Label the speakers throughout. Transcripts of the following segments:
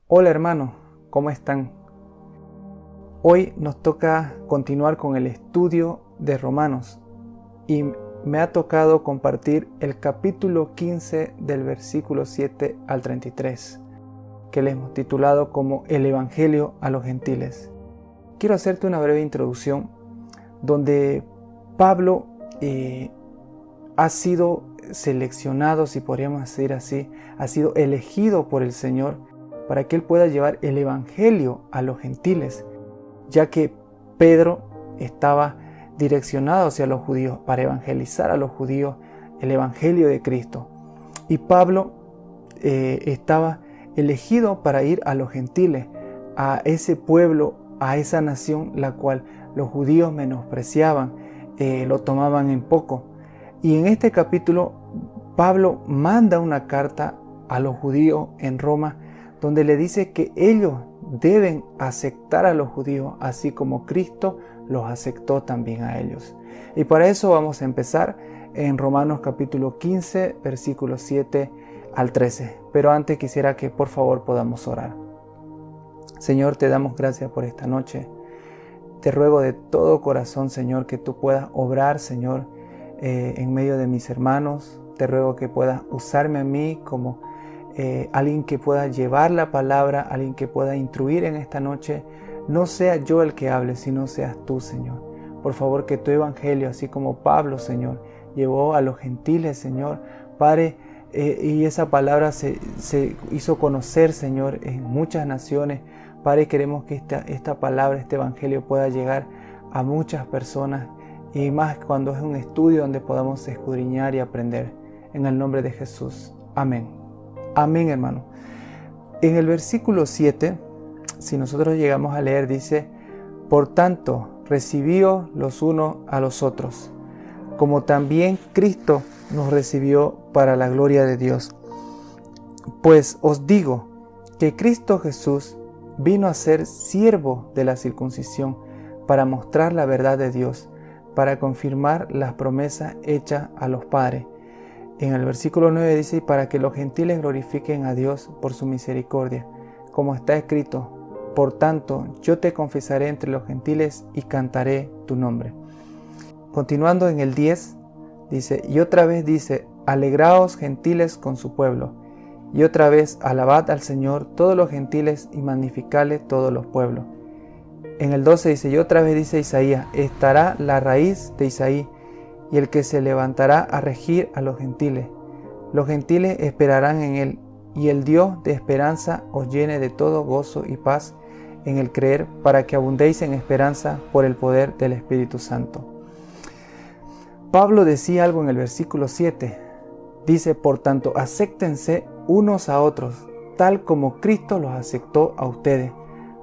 Speaker 1: Hola hermanos, ¿cómo están? Hoy nos toca continuar con el estudio de Romanos y me ha tocado compartir el capítulo 15 del versículo 7 al 33, que le hemos titulado como el Evangelio a los Gentiles. Quiero hacerte una breve introducción donde Pablo ha sido seleccionado, si podríamos decir así, ha sido elegido por el Señor para que él pueda llevar el Evangelio a los gentiles, ya que Pedro estaba direccionado hacia los judíos para evangelizar a los judíos el Evangelio de Cristo. Y Pablo estaba elegido para ir a los gentiles, a ese pueblo, a esa nación la cual los judíos menospreciaban, lo tomaban en poco. Y en este capítulo Pablo manda una carta a los judíos en Roma donde le dice que ellos deben aceptar a los judíos así como Cristo los aceptó también a ellos. Y para eso vamos a empezar en Romanos capítulo 15, versículos 7 al 13. Pero antes quisiera que por favor podamos orar. Señor, te damos gracias por esta noche. Te ruego de todo corazón, Señor, que tú puedas obrar, Señor, en medio de mis hermanos. Te ruego que puedas usarme a mí como alguien que pueda llevar la palabra, alguien que pueda instruir en esta noche. No sea yo el que hable, sino seas tú, Señor. Por favor, que tu evangelio, así como Pablo, Señor, llevó a los gentiles, Señor, Padre, y esa palabra se hizo conocer, Señor, en muchas naciones. Padre, queremos que esta palabra, este evangelio pueda llegar a muchas personas, y más cuando es un estudio donde podamos escudriñar y aprender. En el nombre de Jesús. Amén. Amén, hermano. En el versículo 7, si nosotros llegamos a leer, dice: por tanto, recibíos los unos a los otros, como también Cristo nos recibió para la gloria de Dios. Pues os digo que Cristo Jesús vino a ser siervo de la circuncisión para mostrar la verdad de Dios, para confirmar las promesas hechas a los padres. En el versículo 9 dice: y para que los gentiles glorifiquen a Dios por su misericordia, como está escrito: por tanto, yo te confesaré entre los gentiles y cantaré tu nombre. Continuando en el 10, dice: y otra vez dice: alegraos gentiles con su pueblo. Y otra vez: alabad al Señor todos los gentiles y magnificadle todos los pueblos. En el 12 dice: y otra vez dice Isaías: estará la raíz de Isaí, y el que se levantará a regir a los gentiles. Los gentiles esperarán en él, y el Dios de esperanza os llene de todo gozo y paz en el creer, para que abundéis en esperanza por el poder del Espíritu Santo. Pablo decía algo en el versículo 7. Dice: por tanto, acéptense unos a otros, tal como Cristo los aceptó a ustedes,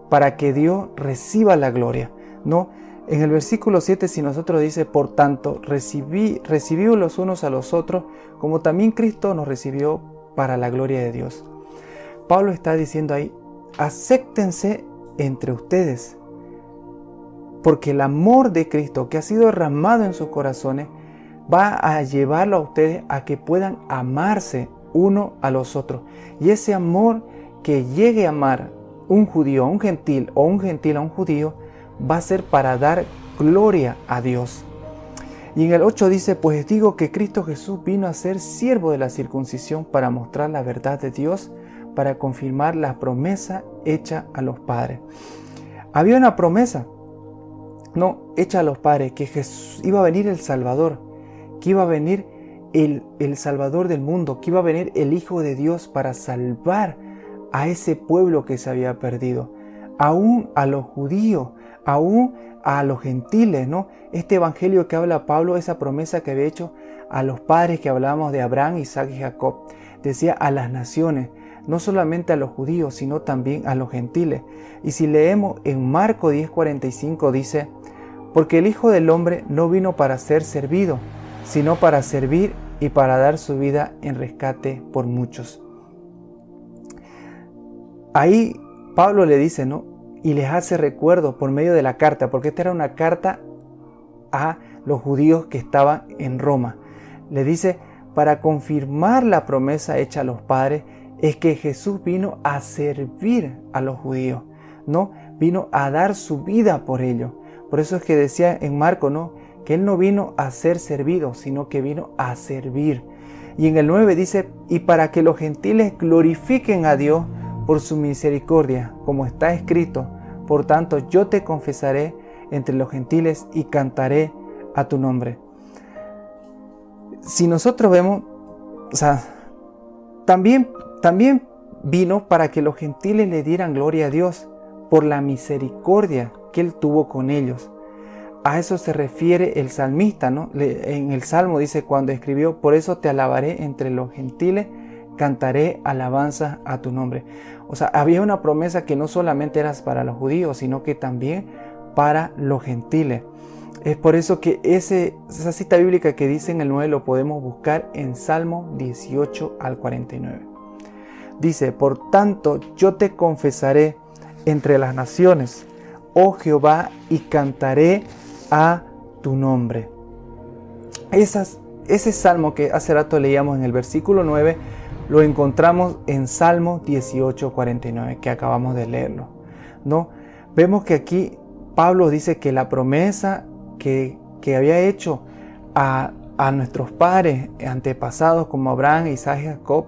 Speaker 1: para que Dios reciba la gloria. No, en el versículo 7, si nosotros dice: por tanto, recibíos los unos a los otros, como también Cristo nos recibió para la gloria de Dios. Pablo está diciendo ahí: acéptense entre ustedes, porque el amor de Cristo que ha sido derramado en sus corazones va a llevarlo a ustedes a que puedan amarse uno a los otros. Y ese amor que llegue a amar un judío a un gentil o un gentil a un judío va a ser para dar gloria a Dios. Y en el 8 dice: pues digo que Cristo Jesús vino a ser siervo de la circuncisión para mostrar la verdad de Dios, para confirmar la promesa hecha a los padres. Había una promesa, hecha a los padres, que Jesús, iba a venir el Salvador, que iba a venir el Salvador del mundo, que iba a venir el Hijo de Dios para salvar a ese pueblo que se había perdido, aún a los judíos, aún a los gentiles, ¿no? Este evangelio que habla Pablo, esa promesa que había hecho a los padres que hablábamos de Abraham, Isaac y Jacob, decía a las naciones, no solamente a los judíos, sino también a los gentiles. Y si leemos en Marcos 10:45 dice: porque el Hijo del Hombre no vino para ser servido, sino para servir y para dar su vida en rescate por muchos. Ahí Pablo le dice, y les hace recuerdo por medio de la carta, porque esta era una carta a los judíos que estaban en Roma. Le dice, para confirmar la promesa hecha a los padres, es que Jesús vino a servir a los judíos, ¿no? Vino a dar su vida por ellos. Por eso es que decía en Marcos, ¿no? Que Él no vino a ser servido, sino que vino a servir. Y en el 9 dice, y para que los gentiles glorifiquen a Dios por su misericordia, como está escrito, por tanto yo te confesaré entre los gentiles y cantaré a tu nombre. Si nosotros vemos, o sea, también vino para que los gentiles le dieran gloria a Dios por la misericordia que Él tuvo con ellos. A eso se refiere el salmista, ¿no? En el Salmo dice cuando escribió, por eso te alabaré entre los gentiles, cantaré alabanza a tu nombre. O sea, había una promesa que no solamente era para los judíos, sino que también para los gentiles. Es por eso que esa cita bíblica que dice en el 9 lo podemos buscar en Salmo 18 al 49. Dice, por tanto yo te confesaré entre las naciones, oh Jehová, y cantaré a tu nombre. Ese salmo que hace rato leíamos en el versículo 9, lo encontramos en Salmo 18, 49, que acabamos de leerlo, ¿no? Vemos que aquí Pablo dice que la promesa que había hecho a nuestros padres antepasados como Abraham, Isaac y Jacob,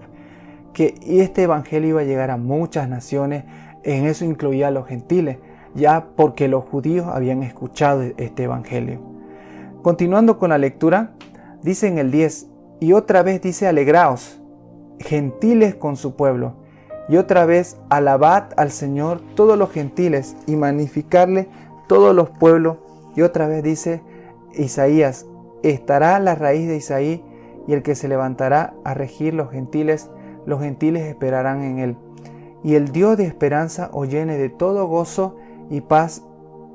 Speaker 1: que este evangelio iba a llegar a muchas naciones, en eso incluía a los gentiles, ya porque los judíos habían escuchado este evangelio. Continuando con la lectura, dice en el 10, y otra vez dice, alegraos, gentiles con su pueblo, y otra vez alabad al Señor todos los gentiles, y magnificarle todos los pueblos, y otra vez dice Isaías, estará la raíz de Isaí, y el que se levantará a regir los gentiles esperarán en él. Y el Dios de esperanza os llene de todo gozo y paz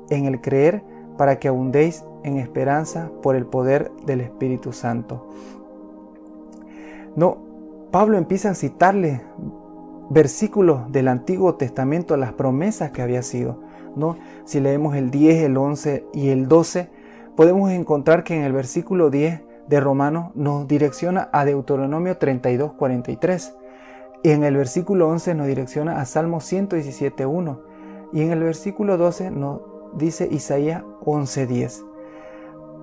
Speaker 1: en el creer, para que abundéis en esperanza por el poder del Espíritu Santo. No, Pablo empieza a citarle versículos del Antiguo Testamento, las promesas que había sido, ¿no? Si leemos el 10, el 11 y el 12, podemos encontrar que en el versículo 10 de Romanos nos direcciona a Deuteronomio 32, 43. Y en el versículo 11 nos direcciona a Salmo 117, 1. Y en el versículo 12 nos dice Isaías 11:10.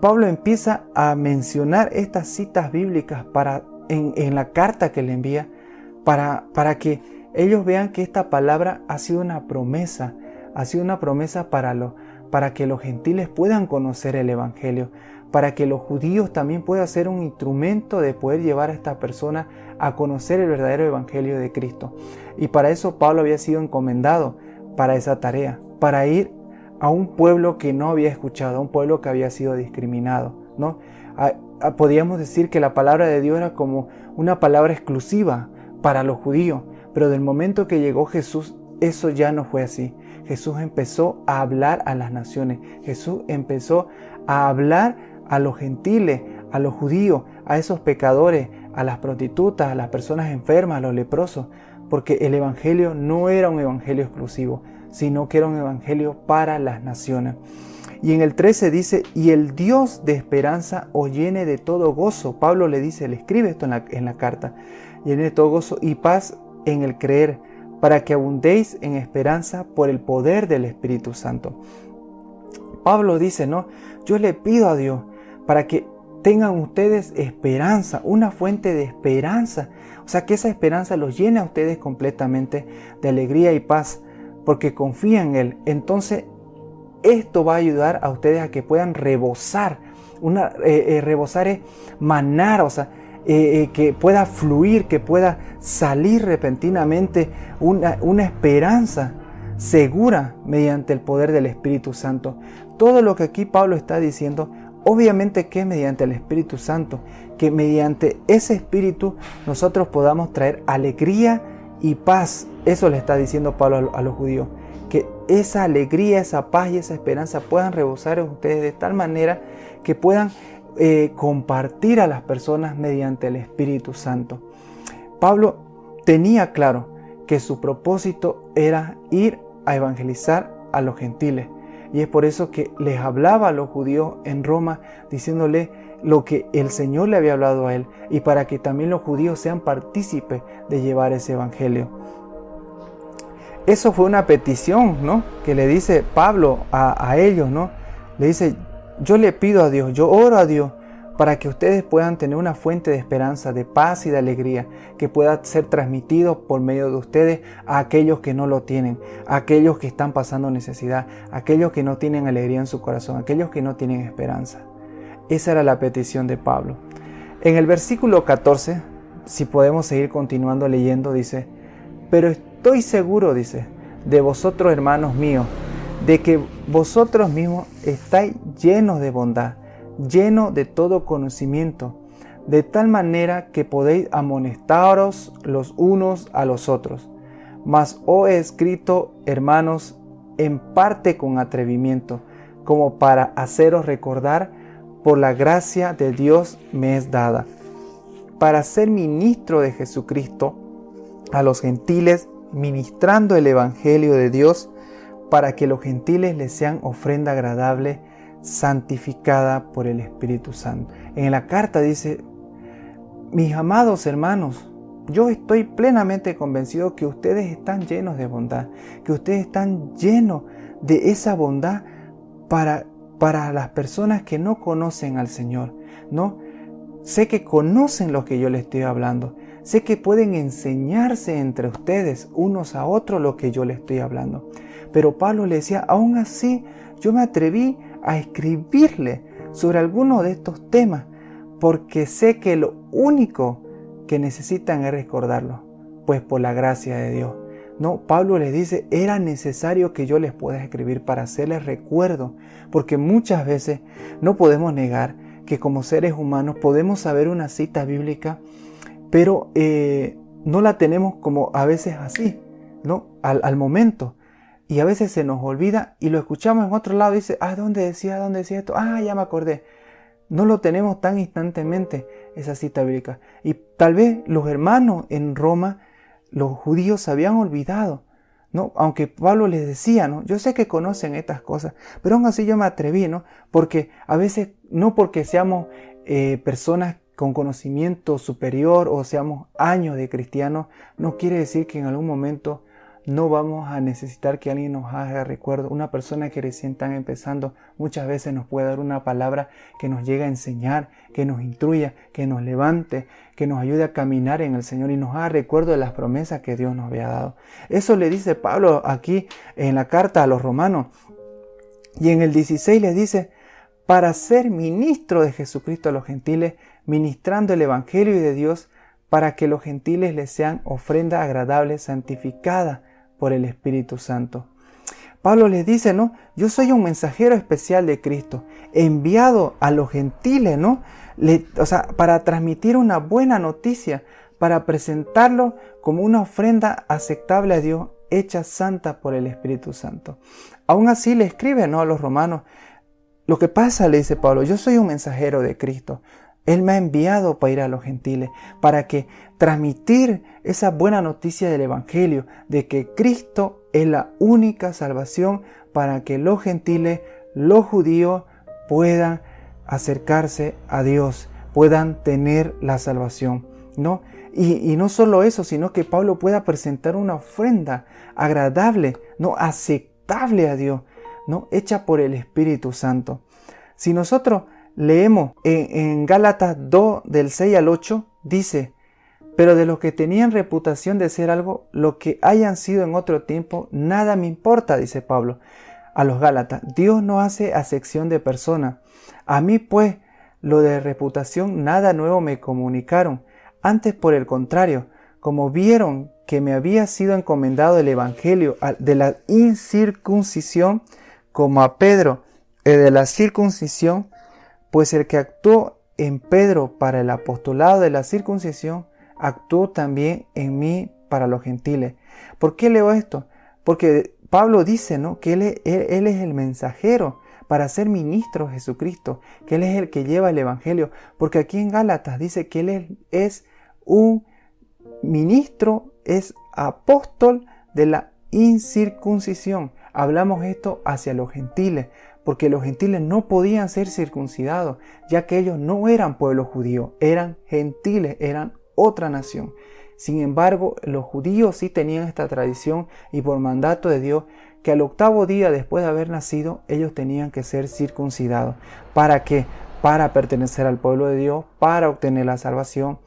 Speaker 1: Pablo empieza a mencionar estas citas bíblicas en la carta que le envía para que ellos vean que esta palabra ha sido una promesa para que los gentiles puedan conocer el evangelio, para que los judíos también puedan ser un instrumento de poder llevar a esta persona a conocer el verdadero evangelio de Cristo. Y para eso Pablo había sido encomendado para esa tarea, para ir a un pueblo que no había escuchado, a un pueblo que había sido discriminado, ¿no? Podríamos decir que la palabra de Dios era como una palabra exclusiva para los judíos, pero del momento que llegó Jesús, eso ya no fue así. Jesús empezó a hablar a las naciones, Jesús empezó a hablar a los gentiles, a los judíos, a esos pecadores, a las prostitutas, a las personas enfermas, a los leprosos, porque el evangelio no era un evangelio exclusivo, sino que era un evangelio para las naciones. Y en el 13 dice, y el Dios de esperanza os llene de todo gozo. Pablo le escribe esto en la carta, llene de todo gozo y paz en el creer, para que abundéis en esperanza por el poder del Espíritu Santo. Pablo dice, ¿no? Yo le pido a Dios para que tengan ustedes esperanza, una fuente de esperanza. O sea, que esa esperanza los llene a ustedes completamente de alegría y paz, porque confían en Él. Entonces, esto va a ayudar a ustedes a que puedan rebosar. Rebosar es manar, o sea, que pueda fluir, que pueda salir repentinamente una esperanza segura mediante el poder del Espíritu Santo. Todo lo que aquí Pablo está diciendo, obviamente que es mediante el Espíritu Santo, que mediante ese Espíritu nosotros podamos traer alegría y paz. Eso le está diciendo Pablo a los judíos, que esa alegría, esa paz y esa esperanza puedan rebosar en ustedes de tal manera que puedan compartir a las personas mediante el Espíritu Santo. Pablo tenía claro que su propósito era ir a evangelizar a los gentiles, y es por eso que les hablaba a los judíos en Roma diciéndole lo que el Señor le había hablado a él y para que también los judíos sean partícipes de llevar ese evangelio. Eso fue una petición, ¿no?, que le dice Pablo a ellos, ¿no? Le dice, yo le pido a Dios, yo oro a Dios para que ustedes puedan tener una fuente de esperanza, de paz y de alegría que pueda ser transmitido por medio de ustedes a aquellos que no lo tienen, a aquellos que están pasando necesidad, a aquellos que no tienen alegría en su corazón, a aquellos que no tienen esperanza. Esa era la petición de Pablo. En el versículo 14, si podemos seguir continuando leyendo, dice, pero estoy seguro, dice, de vosotros, hermanos míos, de que vosotros mismos estáis llenos de bondad, llenos de todo conocimiento, de tal manera que podéis amonestaros los unos a los otros. Mas os he escrito, hermanos, en parte con atrevimiento, como para haceros recordar, por la gracia de Dios me es dada, para ser ministro de Jesucristo a los gentiles, ministrando el evangelio de Dios, para que los gentiles les sean ofrenda agradable, santificada por el Espíritu Santo. En la carta dice, mis amados hermanos, yo estoy plenamente convencido que ustedes están llenos de bondad, que ustedes están llenos de esa bondad para las personas que no conocen al Señor, ¿no? Sé que conocen lo que yo les estoy hablando. Sé que pueden enseñarse entre ustedes unos a otros lo que yo les estoy hablando. Pero Pablo le decía, aún así yo me atreví a escribirle sobre algunos de estos temas porque sé que lo único que necesitan es recordarlo, pues por la gracia de Dios. No, Pablo les dice, era necesario que yo les pueda escribir para hacerles recuerdo, porque muchas veces no podemos negar que como seres humanos podemos saber una cita bíblica, pero no la tenemos como a veces así, ¿no? Al momento. Y a veces se nos olvida y lo escuchamos en otro lado y dice, ¿dónde decía esto? Ya me acordé. No lo tenemos tan instantáneamente, esa cita bíblica. Y tal vez los hermanos en Roma, los judíos, se habían olvidado, ¿no? Aunque Pablo les decía, ¿no? Yo sé que conocen estas cosas, pero aún así yo me atreví, ¿no? Porque a veces, no porque seamos personas con conocimiento superior o seamos años de cristianos, no quiere decir que en algún momento no vamos a necesitar que alguien nos haga recuerdo. Una persona que recién está empezando muchas veces nos puede dar una palabra que nos llegue a enseñar, que nos instruya, que nos levante, que nos ayude a caminar en el Señor y nos haga recuerdo de las promesas que Dios nos había dado. Eso le dice Pablo aquí en la carta a los romanos. Y en el 16 le dice, para ser ministro de Jesucristo a los gentiles, ministrando el evangelio de Dios, para que los gentiles les sean ofrenda agradable, santificada por el Espíritu Santo. Pablo les dice, ¿no? Yo soy un mensajero especial de Cristo, enviado a los gentiles, ¿no? Para transmitir una buena noticia, para presentarlo como una ofrenda aceptable a Dios, hecha santa por el Espíritu Santo. Aún así le escribe, ¿no?, a los romanos. Lo que pasa, le dice Pablo, yo soy un mensajero de Cristo. Él me ha enviado para ir a los gentiles, para que transmitir esa buena noticia del Evangelio, de que Cristo es la única salvación para que los gentiles, los judíos, puedan acercarse a Dios, puedan tener la salvación, ¿no? Y no solo eso, sino que Pablo pueda presentar una ofrenda agradable, ¿no?, aceptable a Dios, ¿no?, hecha por el Espíritu Santo. Si nosotros leemos en Gálatas 2, del 6 al 8, dice, pero de los que tenían reputación de ser algo, lo que hayan sido en otro tiempo, nada me importa, dice Pablo a los Gálatas. Dios no hace acepción de personas. A mí, pues, lo de reputación nada nuevo me comunicaron. Antes, por el contrario, como vieron que me había sido encomendado el evangelio de la incircuncisión, como a Pedro de la circuncisión, pues el que actuó en Pedro para el apostolado de la circuncisión, actuó también en mí para los gentiles. ¿Por qué leo esto? Porque Pablo dice, ¿no?, que él es el mensajero para ser ministro de Jesucristo, que Él es el que lleva el evangelio. Porque aquí en Gálatas dice que Él es un ministro, es apóstol de la incircuncisión. Hablamos esto hacia los gentiles, porque los gentiles no podían ser circuncidados, ya que ellos no eran pueblo judío, eran gentiles, eran otra nación. Sin embargo, los judíos sí tenían esta tradición y por mandato de Dios, que al 8º día después de haber nacido, ellos tenían que ser circuncidados. ¿Para qué? Para pertenecer al pueblo de Dios, para obtener la salvación.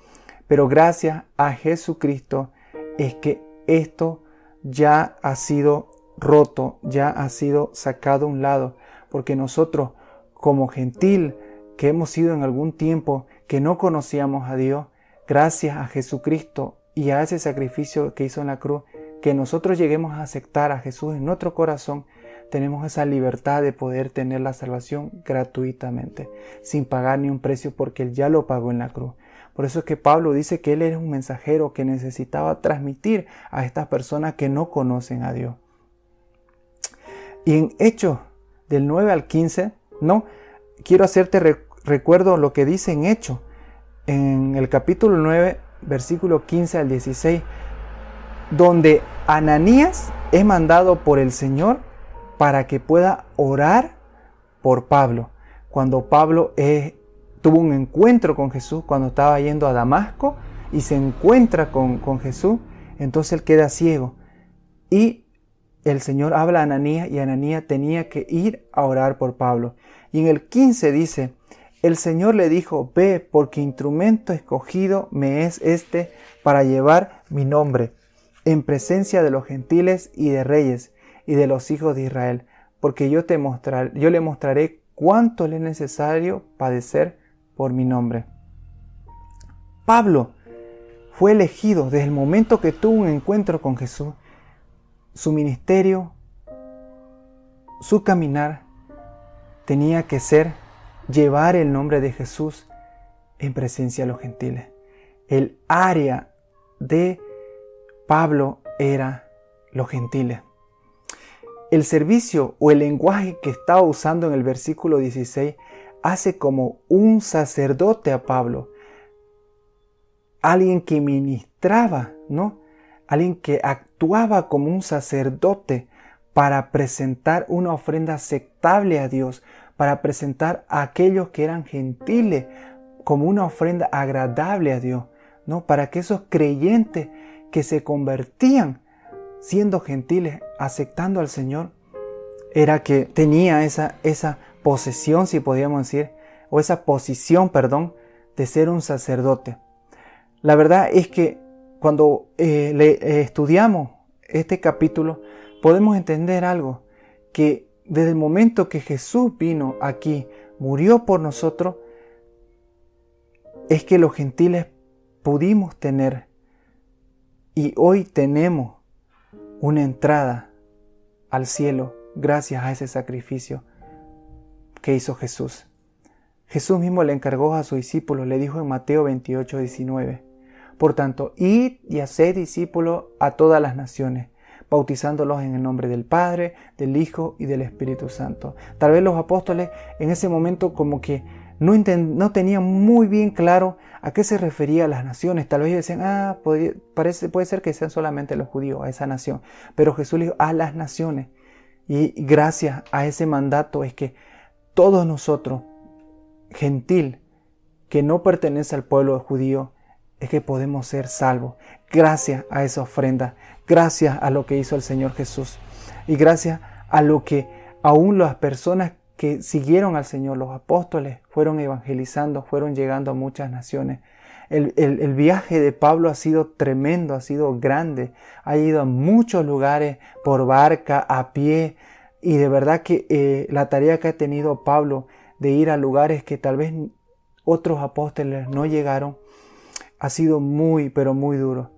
Speaker 1: Pero gracias a Jesucristo es que esto ya ha sido roto, ya ha sido sacado a un lado, porque nosotros como gentil que hemos sido en algún tiempo que no conocíamos a Dios, gracias a Jesucristo y a ese sacrificio que hizo en la cruz, que nosotros lleguemos a aceptar a Jesús en nuestro corazón, tenemos esa libertad de poder tener la salvación gratuitamente, sin pagar ni un precio, porque Él ya lo pagó en la cruz. Por eso es que Pablo dice que él era un mensajero que necesitaba transmitir a estas personas que no conocen a Dios. Y en Hechos del 9 al 15, no, quiero hacerte recuerdo lo que dice en Hechos, en el capítulo 9, versículo 15 al 16, donde Ananías es mandado por el Señor para que pueda orar por Pablo. Cuando Pablo tuvo un encuentro con Jesús, cuando estaba yendo a Damasco y se encuentra con Jesús, entonces él queda ciego. Y el Señor habla a Ananías y Ananías tenía que ir a orar por Pablo. Y en el 15 dice, el Señor le dijo, ve, porque instrumento escogido me es este para llevar mi nombre en presencia de los gentiles y de reyes y de los hijos de Israel, porque yo le mostraré cuánto le es necesario padecer por mi nombre. Pablo fue elegido desde el momento que tuvo un encuentro con Jesús. Su ministerio, su caminar tenía que ser llevar el nombre de Jesús en presencia de los gentiles. El área de Pablo era los gentiles. El servicio o el lenguaje que estaba usando en el versículo 16 hace como un sacerdote a Pablo, alguien que ministraba, ¿no? Alguien que actuaba como un sacerdote para presentar una ofrenda aceptable a Dios, para presentar a aquellos que eran gentiles como una ofrenda agradable a Dios, ¿no? Para que esos creyentes que se convertían siendo gentiles, aceptando al Señor, era que tenía esa posesión, si podíamos decir, o esa posición, de ser un sacerdote. La verdad es que cuando estudiamos este capítulo, podemos entender algo, que desde el momento que Jesús vino aquí, murió por nosotros, es que los gentiles pudimos tener, y hoy tenemos una entrada al cielo gracias a ese sacrificio que hizo Jesús. Jesús mismo le encargó a sus discípulos, le dijo en Mateo 28, 19, por tanto, id y haced discípulos a todas las naciones, bautizándolos en el nombre del Padre, del Hijo y del Espíritu Santo. Tal vez los apóstoles en ese momento como que no tenían muy bien claro a qué se refería a las naciones. Tal vez decían, puede ser que sean solamente los judíos, a esa nación. Pero Jesús le dijo, a las naciones. Y gracias a ese mandato es que todos nosotros, gentil, que no pertenece al pueblo judío, es que podemos ser salvos. Gracias a esa ofrenda, gracias a lo que hizo el Señor Jesús. Y gracias a lo que aún las personas que siguieron al Señor, los apóstoles, fueron evangelizando, fueron llegando a muchas naciones. El viaje de Pablo ha sido tremendo, ha sido grande. Ha ido a muchos lugares por barca, a pie. Y de verdad que la tarea que ha tenido Pablo de ir a lugares que tal vez otros apóstoles no llegaron, ha sido muy, pero muy duro.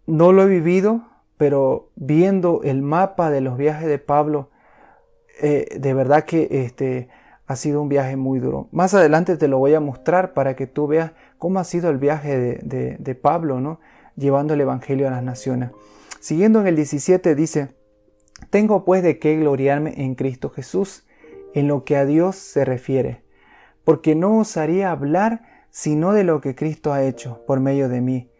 Speaker 1: No lo he vivido, pero viendo el mapa de los viajes de Pablo, de verdad que ha sido un viaje muy duro. Más adelante te lo voy a mostrar para que tú veas cómo ha sido el viaje de Pablo, ¿no? Llevando el evangelio a las naciones. Siguiendo en el 17 dice, tengo pues de qué gloriarme en Cristo Jesús, en lo que a Dios se refiere, porque no osaría hablar sino de lo que Cristo ha hecho por medio de mí,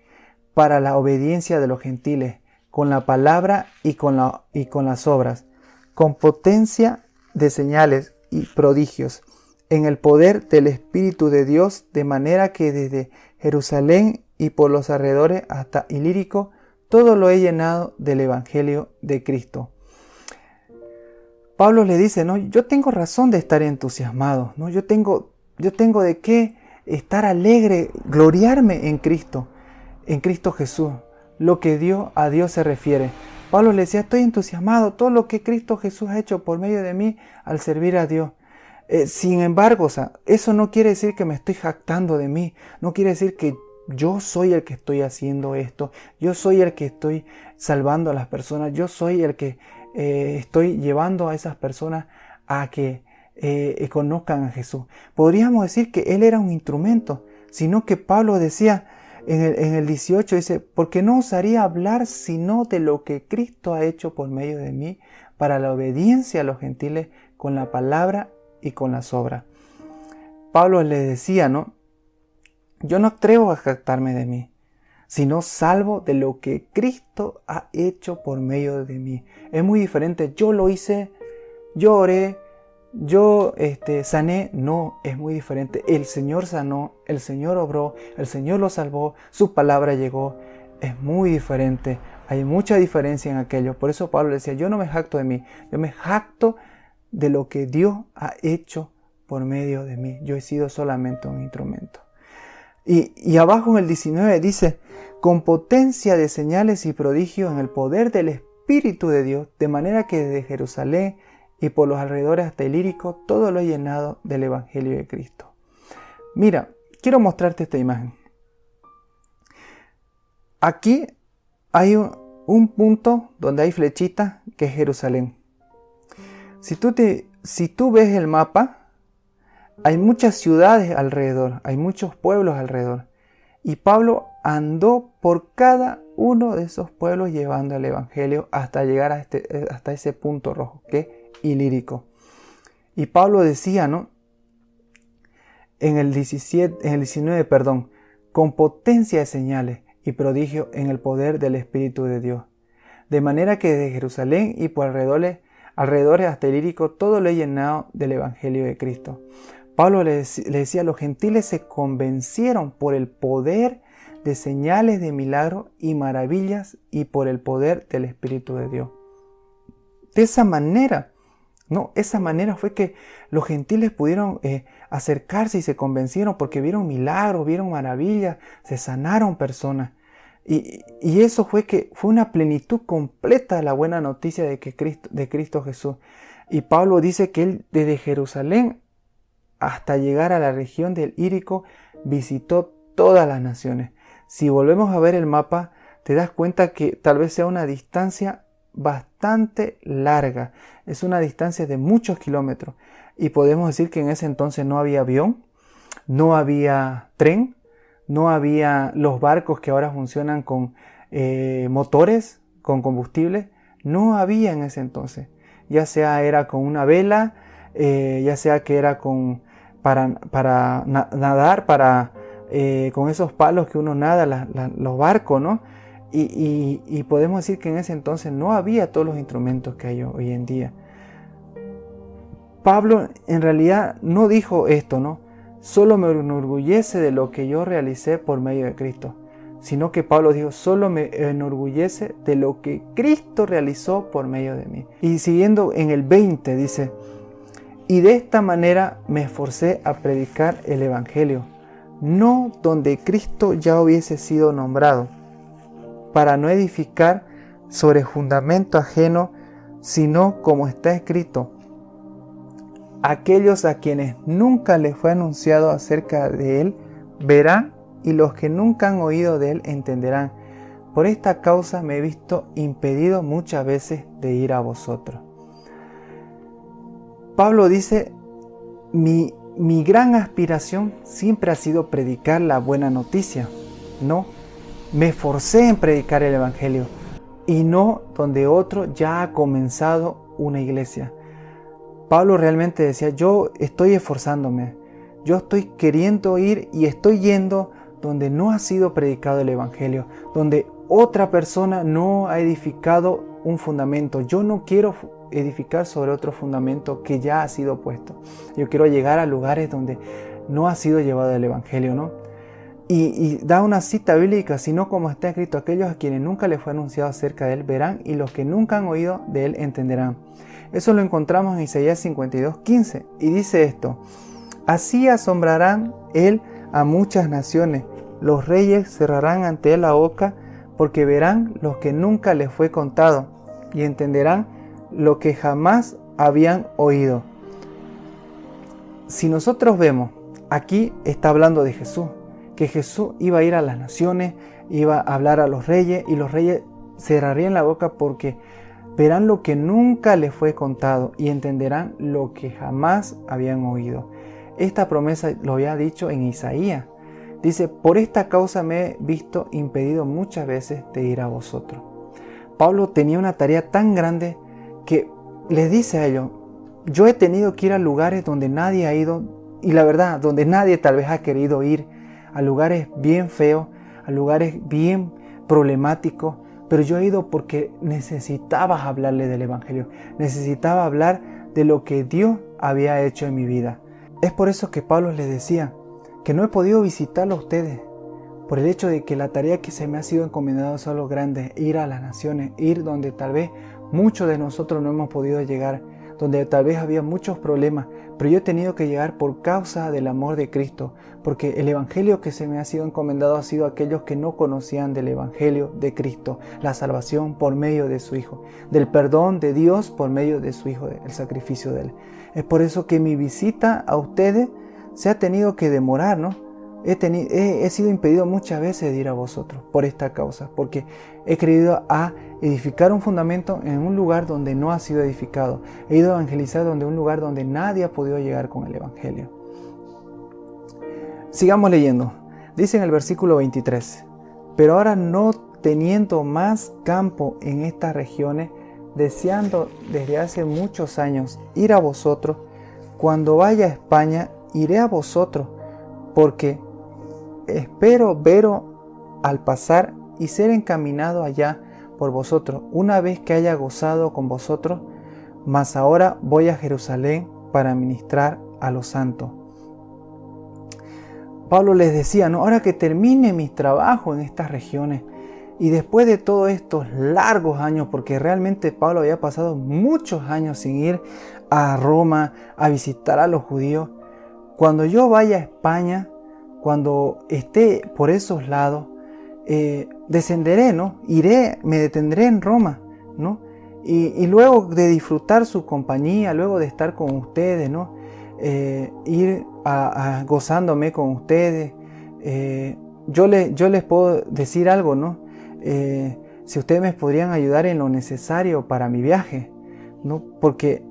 Speaker 1: para la obediencia de los gentiles, con la palabra y con las obras, con potencia de señales y prodigios, en el poder del Espíritu de Dios, de manera que desde Jerusalén y por los alrededores hasta Ilírico, todo lo he llenado del Evangelio de Cristo. Pablo le dice, no, yo tengo razón de estar entusiasmado, ¿no? Yo tengo de qué estar alegre, gloriarme en Cristo Jesús, lo que a Dios se refiere. Pablo le decía, estoy entusiasmado, todo lo que Cristo Jesús ha hecho por medio de mí al servir a Dios. Sin embargo, eso no quiere decir que me estoy jactando de mí, no quiere decir que yo soy el que estoy haciendo esto, yo soy el que estoy salvando a las personas, yo soy el que estoy llevando a esas personas a que conozcan a Jesús. Podríamos decir que él era un instrumento, sino que Pablo decía en el 18, dice, porque no osaría hablar sino de lo que Cristo ha hecho por medio de mí para la obediencia a los gentiles con la palabra y con las obras. Pablo le decía, ¿no? Yo no atrevo a jactarme de mí, sino salvo de lo que Cristo ha hecho por medio de mí. Es muy diferente, yo lo hice, yo oré, yo sané. No, es muy diferente. El Señor sanó, el Señor obró, el Señor lo salvó, su palabra llegó. Es muy diferente, hay mucha diferencia en aquello. Por eso Pablo decía, yo no me jacto de mí, yo me jacto de lo que Dios ha hecho por medio de mí. Yo he sido solamente un instrumento. Y abajo en el 19 dice, con potencia de señales y prodigios en el poder del Espíritu de Dios, de manera que desde Jerusalén y por los alrededores hasta Ilírico, todo lo he llenado del Evangelio de Cristo. Mira, quiero mostrarte esta imagen. Aquí hay un punto donde hay flechitas que es Jerusalén. Si tú ves el mapa, hay muchas ciudades alrededor, hay muchos pueblos alrededor. Y Pablo andó por cada uno de esos pueblos llevando el Evangelio hasta llegar hasta ese punto rojo, que es Ilírico. Y Pablo decía, ¿no? En el 19, con potencia de señales y prodigios en el poder del Espíritu de Dios. De manera que desde Jerusalén y por alrededores hasta Ilírico, todo lo he llenado del Evangelio de Cristo. Pablo le decía, los gentiles se convencieron por el poder de señales de milagros y maravillas y por el poder del Espíritu de Dios. De esa manera, esa manera fue que los gentiles pudieron acercarse y se convencieron porque vieron milagros, vieron maravillas, se sanaron personas. Y eso fue una plenitud completa de la buena noticia de Cristo Jesús. Y Pablo dice que él desde Jerusalén hasta llegar a la región del Ilírico visitó todas las naciones. Si volvemos a ver el mapa, te das cuenta que tal vez sea una distancia bastante larga. Es una distancia de muchos kilómetros. Y podemos decir que en ese entonces no había avión, no había tren, no había los barcos que ahora funcionan con motores, con combustible. No había en ese entonces. Ya sea era con una vela, ya sea que era para nadar, con esos palos que uno nada, los barcos, ¿no? Y podemos decir que en ese entonces no había todos los instrumentos que hay hoy en día. Pablo en realidad no dijo esto, ¿no? Solo me enorgullece de lo que yo realicé por medio de Cristo, sino que Pablo dijo, solo me enorgullece de lo que Cristo realizó por medio de mí. Y siguiendo en el 20 dice, y de esta manera me esforcé a predicar el Evangelio, no donde Cristo ya hubiese sido nombrado, para no edificar sobre fundamento ajeno, sino como está escrito, aquellos a quienes nunca les fue anunciado acerca de él, verán, y los que nunca han oído de él entenderán. Por esta causa me he visto impedido muchas veces de ir a vosotros. Pablo dice, mi gran aspiración siempre ha sido predicar la buena noticia. No, me esforcé en predicar el Evangelio y no donde otro ya ha comenzado una iglesia. Pablo realmente decía, yo estoy esforzándome, yo estoy queriendo ir y estoy yendo donde no ha sido predicado el Evangelio, donde otra persona no ha edificado un fundamento. Yo no quiero edificar sobre otro fundamento que ya ha sido puesto. Yo quiero llegar a lugares donde no ha sido llevado el Evangelio, ¿no? Y da una cita bíblica, sino como está escrito, aquellos a quienes nunca les fue anunciado acerca de él verán, y los que nunca han oído de él entenderán. Eso lo encontramos en Isaías 52:15, y dice esto: así asombrarán él a muchas naciones, los reyes cerrarán ante él la boca, porque verán lo que nunca les fue contado, y entenderán lo que jamás habían oído. Si nosotros vemos, aquí está hablando de Jesús, que Jesús iba a ir a las naciones, iba a hablar a los reyes, y los reyes cerrarían la boca porque verán lo que nunca les fue contado y entenderán lo que jamás habían oído. Esta promesa lo había dicho en Isaías. Dice: por esta causa me he visto impedido muchas veces de ir a vosotros. Pablo tenía una tarea tan grande que les dice a ellos: yo he tenido que ir a lugares donde nadie ha ido, y la verdad, donde nadie tal vez ha querido ir, a lugares bien feos, a lugares bien problemáticos, pero yo he ido porque necesitaba hablarle del Evangelio, necesitaba hablar de lo que Dios había hecho en mi vida. Es por eso que Pablo les decía que no he podido visitarlo a ustedes, por el hecho de que la tarea que se me ha sido encomendada es algo grande: ir a las naciones, ir donde tal vez muchos de nosotros no hemos podido llegar, donde tal vez había muchos problemas, pero yo he tenido que llegar por causa del amor de Cristo, porque el Evangelio que se me ha sido encomendado ha sido aquellos que no conocían del Evangelio de Cristo, la salvación por medio de su Hijo, del perdón de Dios por medio de su Hijo, el sacrificio de Él. Es por eso que mi visita a ustedes se ha tenido que demorar, ¿no? He sido impedido muchas veces de ir a vosotros por esta causa, porque he querido a edificar un fundamento en un lugar donde no ha sido edificado. He ido a evangelizar donde un lugar donde nadie ha podido llegar con el Evangelio. Sigamos leyendo. Dice en el versículo 23: pero ahora, no teniendo más campo en estas regiones, deseando desde hace muchos años ir a vosotros, cuando vaya a España iré a vosotros, porque espero veros al pasar y ser encaminado allá por vosotros, una vez que haya gozado con vosotros. Mas ahora voy a Jerusalén para ministrar a los santos. Pablo les decía, ¿no? Ahora que termine mi trabajo en estas regiones, y después de todos estos largos años, porque realmente Pablo había pasado muchos años sin ir a Roma a visitar a los judíos, cuando yo vaya a España, cuando esté por esos lados, descenderé, ¿no? Me detendré en Roma, ¿no? Y luego de disfrutar su compañía, luego de estar con ustedes, ¿no? Ir gozándome con ustedes. Yo les puedo decir algo, ¿no? Si ustedes me podrían ayudar en lo necesario para mi viaje, ¿no? Porque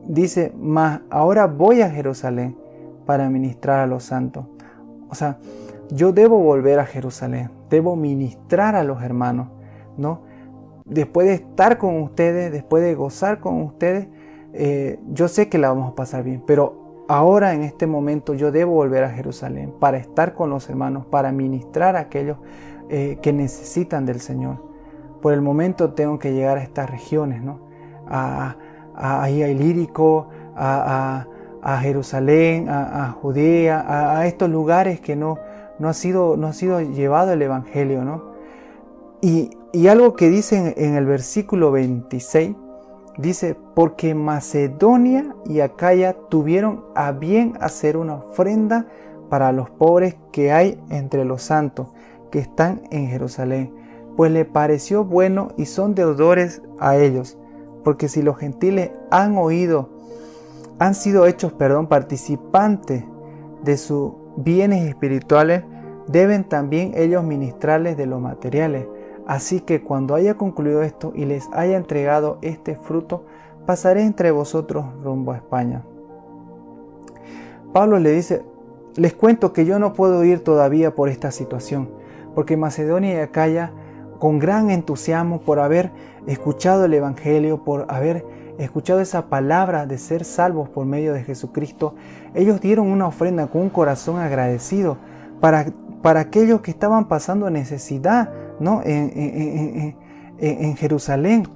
Speaker 1: dice, mas ahora voy a Jerusalén para ministrar a los santos. O sea, yo debo volver a Jerusalén, debo ministrar a los hermanos, ¿no? Después de estar con ustedes, después de gozar con ustedes, yo sé que la vamos a pasar bien, pero ahora en este momento yo debo volver a Jerusalén para estar con los hermanos, para ministrar a aquellos que necesitan del Señor. Por el momento tengo que llegar a estas regiones, ¿no? A Ilírico, a Jerusalén, a Judea, a estos lugares que no ha sido llevado el Evangelio, ¿no? Y algo que dice en el versículo 26, dice, porque Macedonia y Acaya tuvieron a bien hacer una ofrenda para los pobres que hay entre los santos que están en Jerusalén, pues le pareció bueno y son deudores a ellos, porque si los gentiles han sido hechos participantes de sus bienes espirituales, deben también ellos ministrarles de los materiales. Así que cuando haya concluido esto y les haya entregado este fruto, pasaré entre vosotros rumbo a España. Pablo le dice, les cuento que yo no puedo ir todavía por esta situación, porque Macedonia y Acaya, con gran entusiasmo por haber escuchado el Evangelio, por haber escuchado esa palabra de ser salvos por medio de Jesucristo, ellos dieron una ofrenda con un corazón agradecido para aquellos que estaban pasando necesidad, ¿no? en Jerusalén.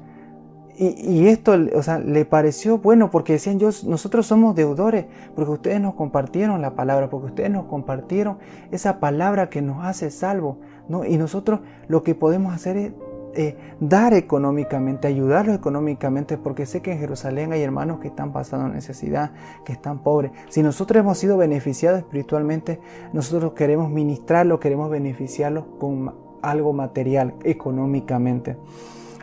Speaker 1: Y esto, o sea, le pareció bueno porque decían, nosotros somos deudores, porque ustedes nos compartieron la palabra, porque ustedes nos compartieron esa palabra que nos hace salvos, ¿no? Y nosotros lo que podemos hacer es dar económicamente, ayudarlos económicamente, porque sé que en Jerusalén hay hermanos que están pasando necesidad, que están pobres. Si nosotros hemos sido beneficiados espiritualmente, nosotros queremos ministrarlos, queremos beneficiarlos con algo material, económicamente.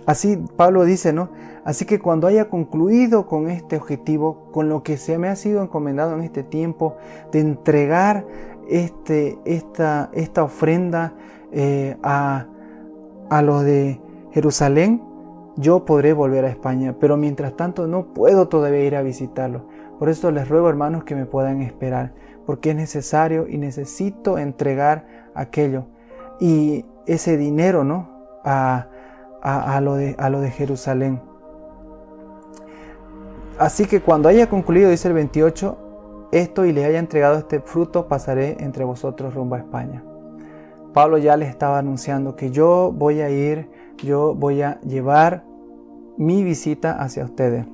Speaker 1: Así Pablo dice, ¿no? Así que cuando haya concluido con este objetivo, con lo que se me ha sido encomendado en este tiempo, de entregar esta ofrenda a los de Jerusalén, yo podré volver a España. Pero mientras tanto no puedo todavía ir a visitarlos. Por eso les ruego, hermanos, que me puedan esperar, porque es necesario y necesito entregar aquello. Y ese dinero, ¿no? A lo de Jerusalén. Así que cuando haya concluido, dice el 28, esto y les haya entregado este fruto, pasaré entre vosotros rumbo a España. Pablo ya les estaba anunciando que yo voy a ir, yo voy a llevar mi visita hacia ustedes.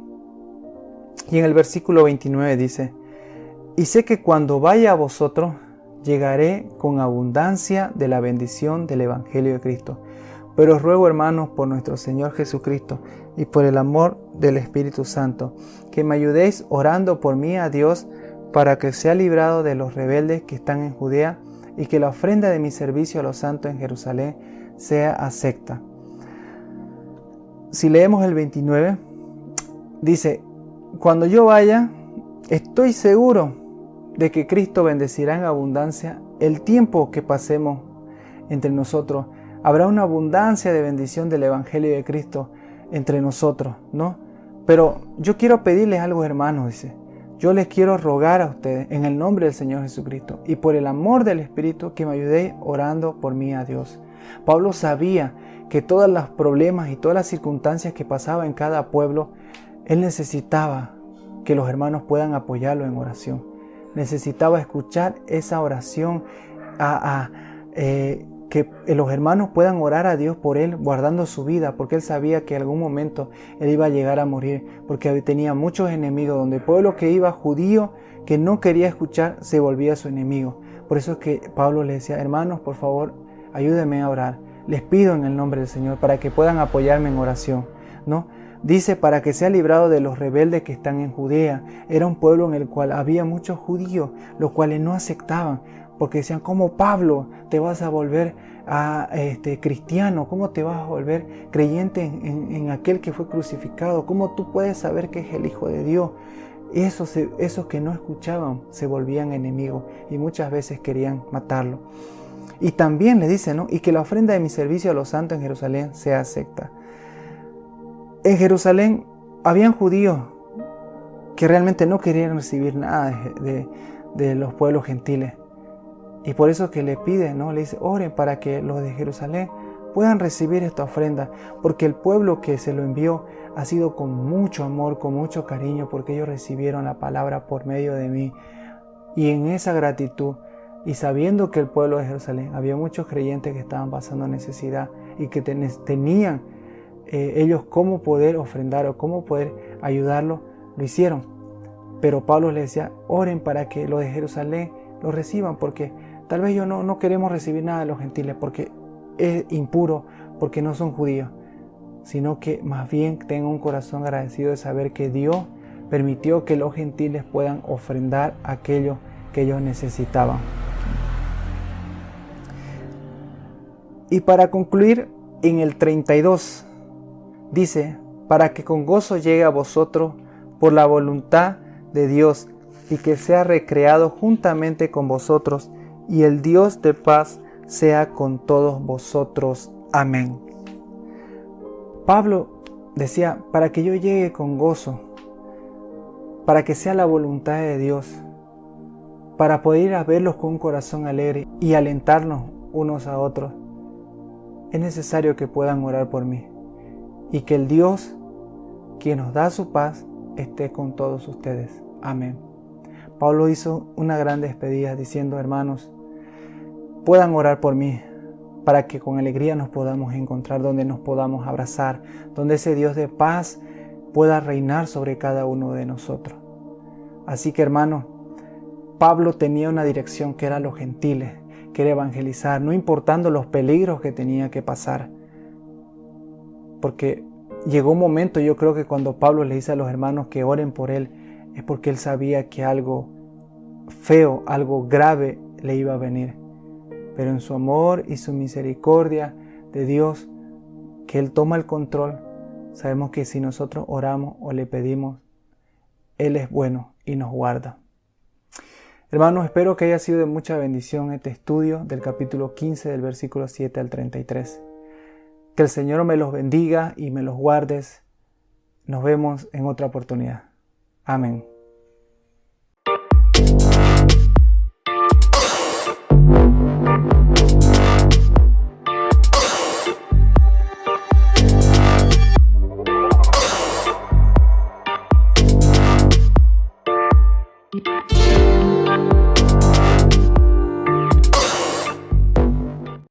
Speaker 1: Y en el versículo 29 dice, y sé que cuando vaya a vosotros, llegaré con abundancia de la bendición del Evangelio de Cristo. Pero os ruego, hermanos, por nuestro Señor Jesucristo y por el amor del Espíritu Santo, que me ayudéis orando por mí a Dios para que sea librado de los rebeldes que están en Judea y que la ofrenda de mi servicio a los santos en Jerusalén sea acepta. Si leemos el 29, dice, cuando yo vaya, estoy seguro de que Cristo bendecirá en abundancia el tiempo que pasemos entre nosotros. Habrá una abundancia de bendición del Evangelio de Cristo entre nosotros, ¿no? Pero yo quiero pedirles algo, hermanos, dice. Yo les quiero rogar a ustedes en el nombre del Señor Jesucristo y por el amor del Espíritu que me ayudéis orando por mí a Dios. Pablo sabía que todos los problemas y todas las circunstancias que pasaba en cada pueblo, él necesitaba que los hermanos puedan apoyarlo en oración. Necesitaba escuchar esa oración que los hermanos puedan orar a Dios por él, guardando su vida, porque él sabía que en algún momento él iba a llegar a morir, porque tenía muchos enemigos, donde el pueblo que iba judío, que no quería escuchar, se volvía su enemigo. Por eso es que Pablo le decía, hermanos, por favor, ayúdenme a orar. Les pido en el nombre del Señor, para que puedan apoyarme en oración, ¿no? Dice, para que sea librado de los rebeldes que están en Judea. Era un pueblo en el cual había muchos judíos, los cuales no aceptaban, porque decían, ¿cómo, Pablo, te vas a volver cristiano? ¿Cómo te vas a volver creyente en aquel que fue crucificado? ¿Cómo tú puedes saber que es el Hijo de Dios? Esos que no escuchaban se volvían enemigos y muchas veces querían matarlo. Y también le dice, ¿no? Y que la ofrenda de mi servicio a los santos en Jerusalén sea acepta. En Jerusalén habían judíos que realmente no querían recibir nada de los pueblos gentiles. Y por eso que le pide, ¿no? Le dice, oren para que los de Jerusalén puedan recibir esta ofrenda, porque el pueblo que se lo envió ha sido con mucho amor, con mucho cariño, porque ellos recibieron la palabra por medio de mí. Y en esa gratitud, y sabiendo que el pueblo de Jerusalén, había muchos creyentes que estaban pasando necesidad y que tenían ellos cómo poder ofrendar o cómo poder ayudarlo, lo hicieron. Pero Pablo les decía, oren para que los de Jerusalén lo reciban, porque tal vez ellos no queremos recibir nada de los gentiles porque es impuro, porque no son judíos, sino que más bien tengan un corazón agradecido de saber que Dios permitió que los gentiles puedan ofrendar aquello que ellos necesitaban. Y para concluir, en el 32 dice, para que con gozo llegue a vosotros por la voluntad de Dios y que sea recreado juntamente con vosotros, y el Dios de paz sea con todos vosotros. Amén. Pablo decía, para que yo llegue con gozo, para que sea la voluntad de Dios, para poder ir a verlos con un corazón alegre y alentarnos unos a otros, es necesario que puedan orar por mí y que el Dios, quien nos da su paz, esté con todos ustedes. Amén. Pablo hizo una gran despedida diciendo, hermanos, puedan orar por mí para que con alegría nos podamos encontrar, donde nos podamos abrazar, donde ese Dios de paz pueda reinar sobre cada uno de nosotros. Así que, hermanos, Pablo tenía una dirección que era los gentiles, que era evangelizar, no importando los peligros que tenía que pasar. Porque llegó un momento, yo creo que cuando Pablo le dice a los hermanos que oren por él, es porque él sabía que algo feo, algo grave le iba a venir. Pero en su amor y su misericordia de Dios, que Él toma el control, sabemos que si nosotros oramos o le pedimos, Él es bueno y nos guarda. Hermanos, espero que haya sido de mucha bendición este estudio del capítulo 15 del versículo 7 al 33. Que el Señor me los bendiga y me los guardes. Nos vemos en otra oportunidad. Amén.